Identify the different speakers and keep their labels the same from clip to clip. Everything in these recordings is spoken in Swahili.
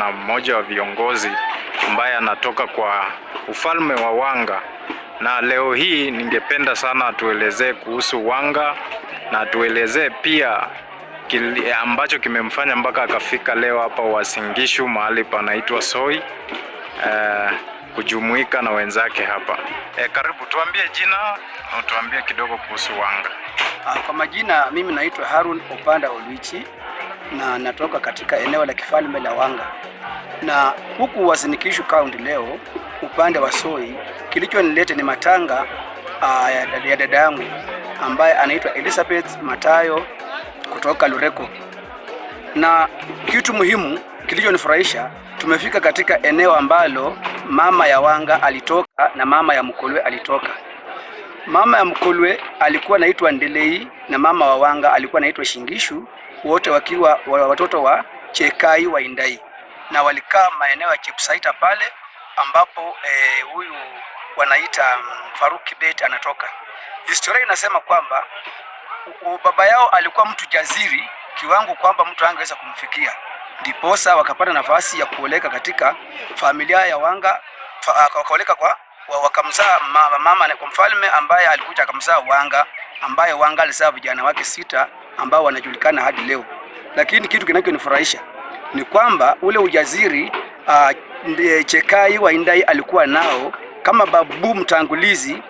Speaker 1: na mmoja wa viongozi ambaye anatoka kwa ufalme wa Wanga, na leo hii ningependa sana atuelezee kuhusu Wanga na atuelezee pia kile ambacho kimemfanya mpaka akafika leo hapa Uasin Gishu, mahali panaitwa Soi, kujumuika na wenzake hapa. Karibu, tuambie jina na tuambie kidogo kuhusu Wanga.
Speaker 2: Kwa majina, mimi naitwa Harun Opanda Oluichi na natoka katika eneo la kifalme la Wanga, na huku Uasin Gishu County leo upande wa Soi. Kilichonileta ni matanga ya dada yangu ambaye anaitwa Elizabeth Matayo kutoka Lureko, na kitu muhimu kilichonifurahisha, tumefika katika eneo ambalo mama ya Wanga alitoka na mama ya Mkolwe alitoka. Mama ya Mkolwe alikuwa anaitwa Ndelei na mama wa Wanga alikuwa anaitwa Shingishu, wote wakiwa watoto wa Chekai wa Indai, na walikaa maeneo ya Chepsaita pale ambapo huyu wanaita Faruk Kibet anatoka. Historia inasema kwamba baba yao alikuwa mtu jaziri kiwango kwamba mtu angeweza kumfikia, ndiposa wakapata nafasi ya kuoleka katika familia ya Wanga, wakaoleka kwa wakamzaa mama na kwa mfalme ambaye alikuja akamzaa Wanga, ambaye Wanga alizaa vijana wake 6 ambao wanajulikana hadi leo. Lakini kitu kinachonifurahisha ni kwamba ule ujaziri Chekai wa Indai alikuwa nao kama babu mtangulizi.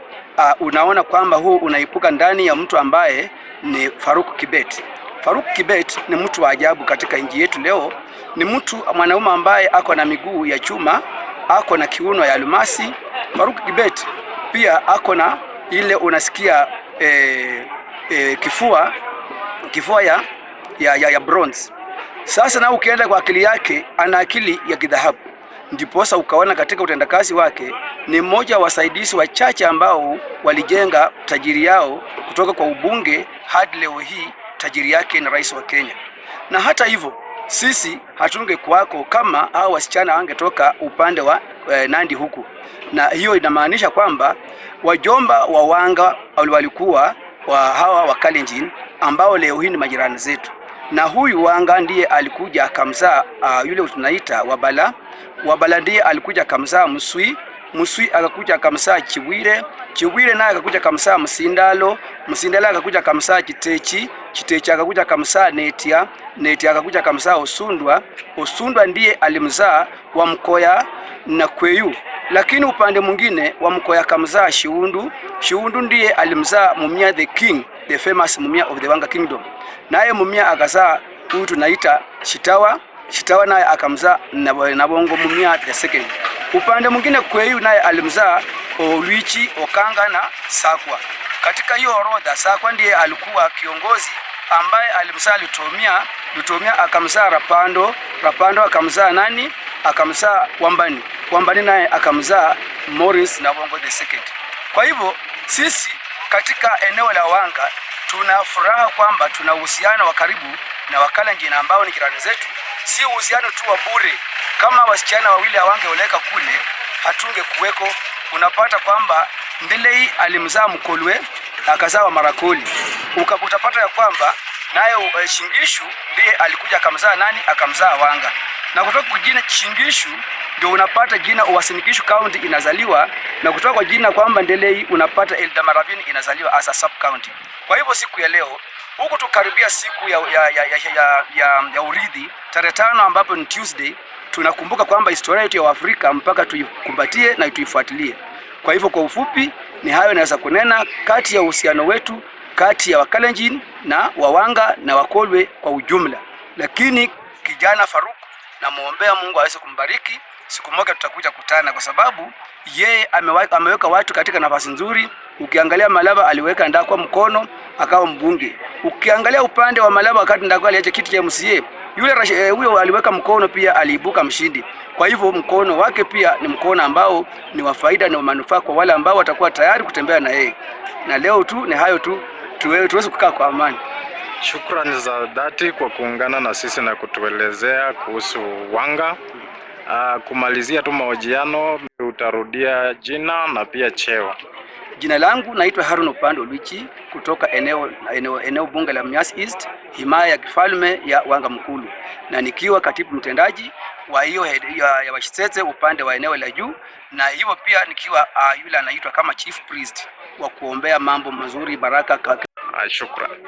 Speaker 2: Unaona kwamba huu unaipuka ndani ya mtu ambaye ni Faruk Kibet. Faruk Kibet ni mtu wa ajabu katika nchi yetu leo. Ni mtu mwanaume ambaye ako na miguu ya chuma, ako na kiuno ya almasi. Faruk Kibet pia ako na ile unasikia kifua ya bronze. Sasa na ukienda kwa akili yake, ana akili ya kidhahabu. Ndiposa ukaona katika utendakazi wake ni mmoja wa wasaidizi wachache ambao walijenga tajiri yao kutoka kwa ubunge hadi leo hii tajiri yake ni rais wa Kenya. Na hata hivyo sisi hatungekuwako kama hao wasichana wangetoka upande wa Nandi huku, na hiyo inamaanisha kwamba wajomba wa Wanga walikuwa hawa wa Kalenjin ambao leo hii ni majirani zetu, na huyu Wanga ndiye alikuja akamzaa yule tunaita Wabala ndiye alikuja akamzaa Muswi akakuja akamzaa Chiwire naye akakuja akamzaa Msindalo akakuja akamzaa Chitechi akakuja akamzaa Netia akakuja akamzaa Osundwa ndiye alimzaa Wamkoya na Kweyu. Lakini upande mwingine Wamkoya akamzaa Shiundu ndiye alimzaa Mumia the king, the famous Mumia of the Wanga kingdom. Naye Mumia akazaa huyu tunaita Shitawa naye akamzaa Nabongo Mumia the second. Upande mwingine Kweyu naye alimzaa Oluichi, Okanga na Sakwa. Katika hiyo orodha Sakwa ndiye alikuwa kiongozi ambaye alimzaa Lutomia akamzaa Rapando akamzaa nani? Akamzaa Wambani naye akamzaa Morris Nabongo the second. Kwa hivyo sisi katika eneo la Wanga tuna furaha kwamba tuna uhusiano wa karibu na Wakalenjin ambao ni jirani zetu. Si uhusiano tu wa bure, kama wasichana wawili hawangeoleka kule hatunge kuweko. Unapata kwamba Ndelei alimzaa Mkolwe akazaa wa Marakoli, utapata ya kwamba naye Shingishu ndiye alikuja akamzaa nani? Akamzaa Wanga. Na kutoka kwa jina Shingishu ndio unapata jina Uasin Gishu County inazaliwa, na kutoka kwa jina kwamba Ndelei unapata Eldamaravine inazaliwa as a sub county. Kwa hivyo siku ya leo huku tukaribia siku ya urithi tarehe 5 ambapo ni Tuesday, tunakumbuka kwamba historia yetu ya Afrika mpaka tuikumbatie na tuifuatilie. Kwa hivyo kwa ufupi ni hayo naweza kunena kati ya uhusiano wetu kati ya Wakalenjin na Wawanga na Wakolwe kwa ujumla. Lakini kijana Faruk na muombea Mungu aweze kumbariki, siku moja tutakuja kutana, kwa sababu yeye ameweka watu katika nafasi nzuri. Ukiangalia Malaba aliweka Ndakwa mkono akawa mbunge. Ukiangalia upande wa Malaba wakati Ndakwa aliacha kiti cha MCA, yule huyo aliweka mkono pia aliibuka mshindi. Kwa hivyo mkono wake pia ni mkono ambao ni wa faida na manufaa kwa wale ambao watakuwa tayari kutembea na yeye. Na leo tu ni hayo tu, tuweze kukaa kwa amani.
Speaker 1: Shukrani za dhati kwa kuungana na sisi na kutuelezea kuhusu Wanga. Kumalizia tu mahojiano, utarudia jina na pia cheo.
Speaker 2: Jina langu naitwa Harun Opanda Oluichi kutoka eneo bunge la Mumias East, himaya ya kifalme ya Wanga Mkulu, na nikiwa katibu mtendaji wa hiyo ya Washitete upande wa eneo la juu, na hivyo pia nikiwa yule anaitwa kama chief priest wa kuombea mambo mazuri, baraka.
Speaker 1: Shukrani.